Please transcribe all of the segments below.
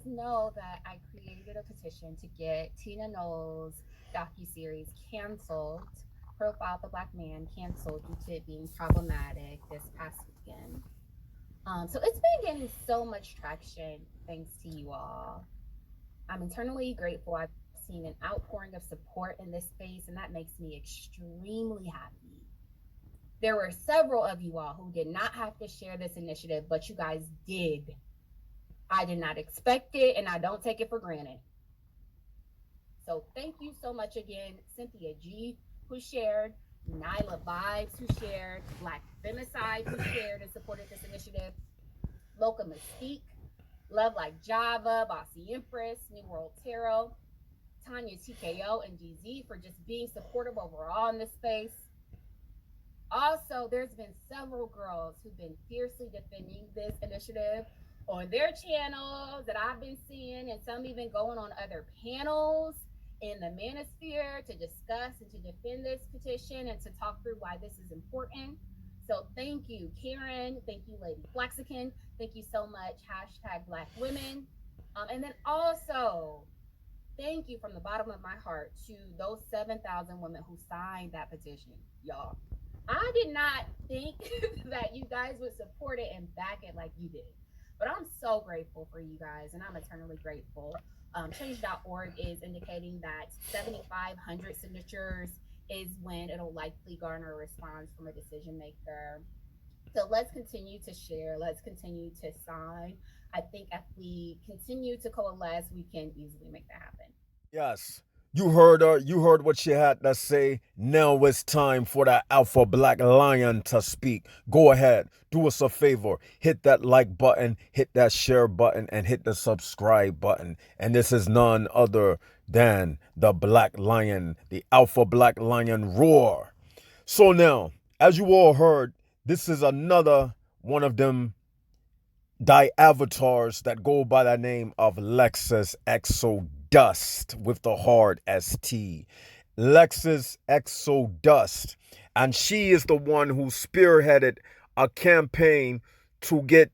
know that I created a petition to get Tina Knowles' docuseries canceled, Profile the Black Man canceled due to it being problematic this past weekend. So it's been getting so much traction thanks to you all. I'm internally grateful. I've seen an outpouring of support in this space, and that makes me extremely happy. There were several of you all who did not have to share this initiative, but you guys did. I did not expect it, and I don't take it for granted. So thank you so much again, Cynthia G, who shared, Nyla Vibes, who shared, Black Femicide, who shared and supported this initiative, Loca Mystique, Love Like Java, Bossy Empress, New World Tarot, Tanya TKO, and DZ for just being supportive overall in this space. Also, there's been several girls who've been fiercely defending this initiative on their channels that I've been seeing, and some even going on other panels in the manosphere to discuss and to defend this petition and to talk through why this is important. So thank you, Karen. Thank you, Lady Flexican. Thank you so much, hashtag Black Women. And then also, thank you from the bottom of my heart to those 7,000 women who signed that petition, y'all. I did not think that you guys would support it and back it like you did. But I'm so grateful for you guys, and I'm eternally grateful. Change.org is indicating that 7,500 signatures is when it'll likely garner a response from a decision maker. So let's continue to share. Let's continue to sign. I think if we continue to coalesce, we can easily make that happen. Yes. You heard her. You heard what she had to say. Now it's time for that alpha black lion to speak. Go ahead. Do us a favor. Hit that like button, hit that share button, and hit the subscribe button. And this is none other than the Black Lion, the alpha black lion roar. So now, as you all heard, this is another one of them avatars that go by the name of Lexus Exo Dust with the hard ST. Lexus Exo Dust. And she is the one who spearheaded a campaign to get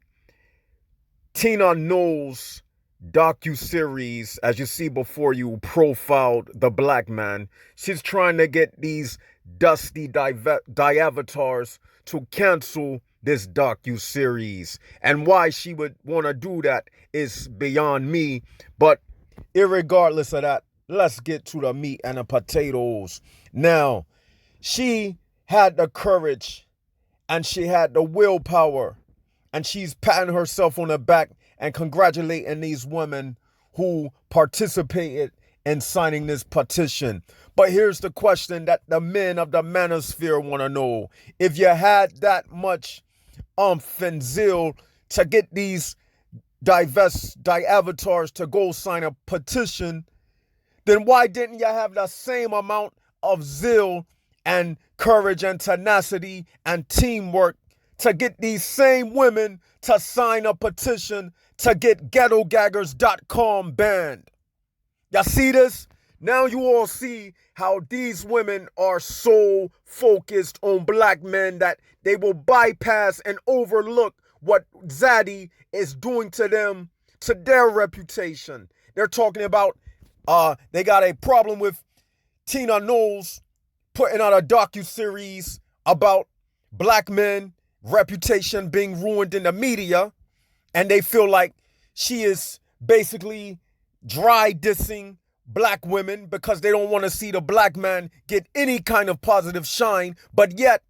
Tina Knowles docu-series, as you see before you, profiled the black man. She's trying to get these dusty avatars to cancel this docu-series. And why she would want to do that is beyond me. But irregardless of that, let's get to the meat and the potatoes. Now, she had the courage and she had the willpower, and she's patting herself on the back and congratulating these women who participated in signing this petition. But here's the question that the men of the manosphere want to know. If you had that much and zeal to get these avatars to go sign a petition, then why didn't you have the same amount of zeal and courage and tenacity and teamwork to get these same women to sign a petition to get Ghettogaggers.com banned? Y'all see this? Now you all see how these women are so focused on black men that they will bypass and overlook what Zaddy is doing to them, to their reputation. They're talking about they got a problem with Tina Knowles putting out a docu-series about black men reputation being ruined in the media, and they feel like she is basically dry dissing black women because they don't want to see the black man get any kind of positive shine. But yet,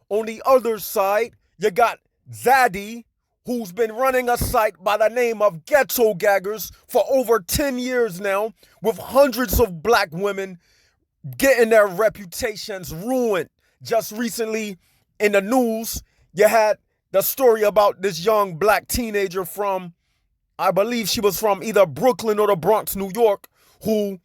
on the other side, you got Zaddy, who's been running a site by the name of Ghettogaggers for over 10 years now, with hundreds of black women getting their reputations ruined. Just recently in the news, you had the story about this young black teenager from, I believe she was from either Brooklyn or the Bronx, New York, who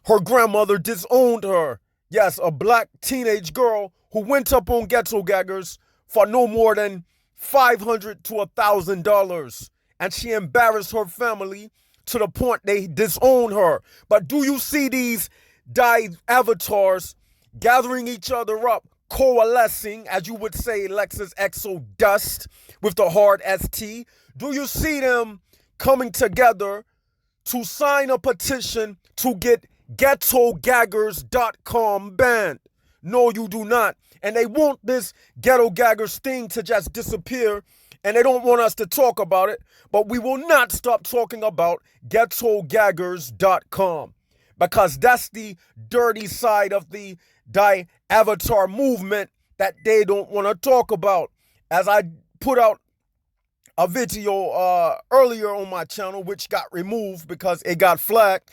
her grandmother disowned her. Yes, a black teenage girl who went up on Ghettogaggers for no more than $500 to $1,000. And she embarrassed her family to the point they disowned her. But do you see these avatars gathering each other up, coalescing, as you would say, Lexus Exo Dust with the hard ST? Do you see them coming together to sign a petition to get Ghettogaggers.com banned. No, you do not. And they want this Ghettogaggers thing to just disappear, and they don't want us to talk about it, but we will not stop talking about Ghettogaggers.com, because that's the dirty side of the avatar movement that they don't want to talk about. As I put out a video earlier on my channel, which got removed because it got flagged,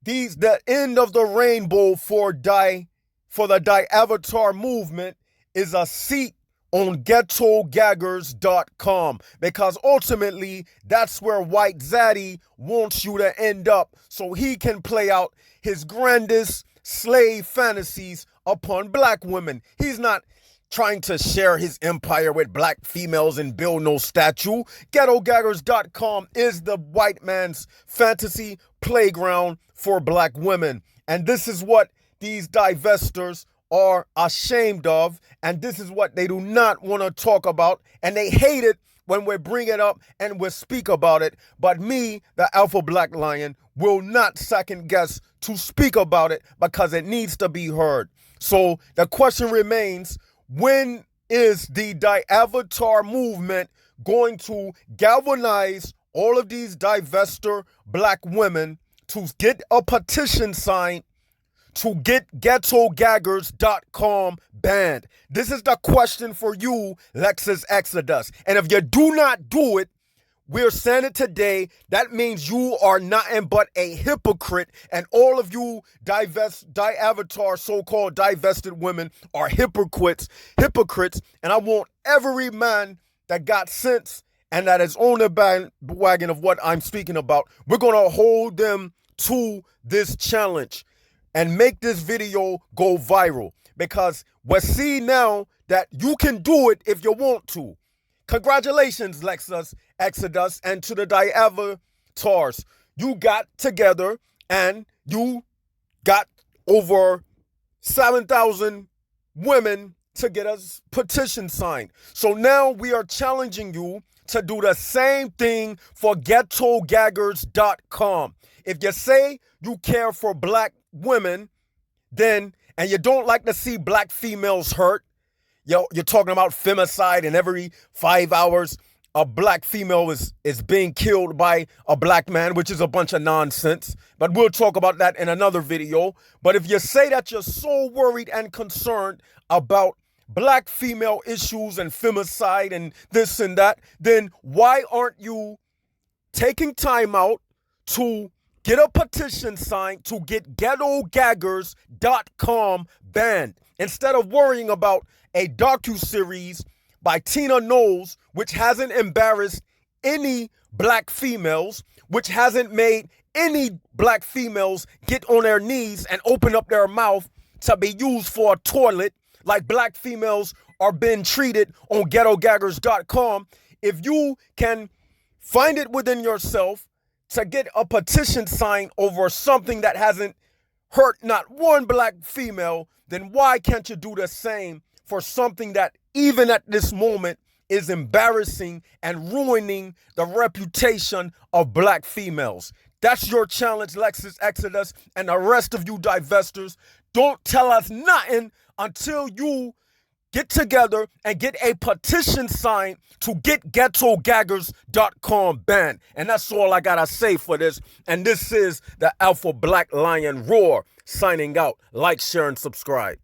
the end of the rainbow for the avatar movement is a seat on Ghettogaggers.com, because ultimately that's where White Zaddy wants you to end up, so he can play out his grandest slave fantasies upon black women. He's not trying to share his empire with black females and build no statue. Ghettogaggers.com is the white man's fantasy playground for black women. And this is what these divestors are ashamed of, and this is what they do not want to talk about, and they hate it when we bring it up and we speak about it. But me, the Alpha Black Lion, will not second guess to speak about it, because it needs to be heard. So the question remains, when is the avatar movement going to galvanize all of these divestor black women to get a petition signed to get Ghettogaggers.com banned? This is the question for you, Lexus Exodus. And if you do not do it, we're saying it today, that means you are nothing but a hypocrite, and all of you avatar so-called divested women are hypocrites, and I want every man that got sense and that is on the bandwagon of what I'm speaking about, we're going to hold them to this challenge and make this video go viral, because we see now that you can do it if you want to. Congratulations, Lexus Exodus, and to the avatars. You got together and you got over 7,000 women to get a petition signed. So now we are challenging you to do the same thing for Ghettogaggers.com. If you say you care for black women, then, and you don't like to see black females hurt, you're talking about femicide, and every 5 hours a black female is being killed by a black man, which is a bunch of nonsense. But we'll talk about that in another video. But if you say that you're so worried and concerned about black female issues and femicide and this and that, then why aren't you taking time out to get a petition signed to get Ghettogaggers.com banned, instead of worrying about a docuseries by Tina Knowles, which hasn't embarrassed any black females, which hasn't made any black females get on their knees and open up their mouth to be used for a toilet like black females are being treated on Ghettogaggers.com. If you can find it within yourself to get a petition signed over something that hasn't hurt not one black female, then why can't you do the same for something that even at this moment is embarrassing and ruining the reputation of black females? That's your challenge, Lexus Exodus, and the rest of you divestors. Don't tell us nothing until you get together and get a petition signed to get Ghettogaggers.com banned. And that's all I gotta say for this. And this is the Alpha Black Lion Roar signing out. Like, share, and subscribe.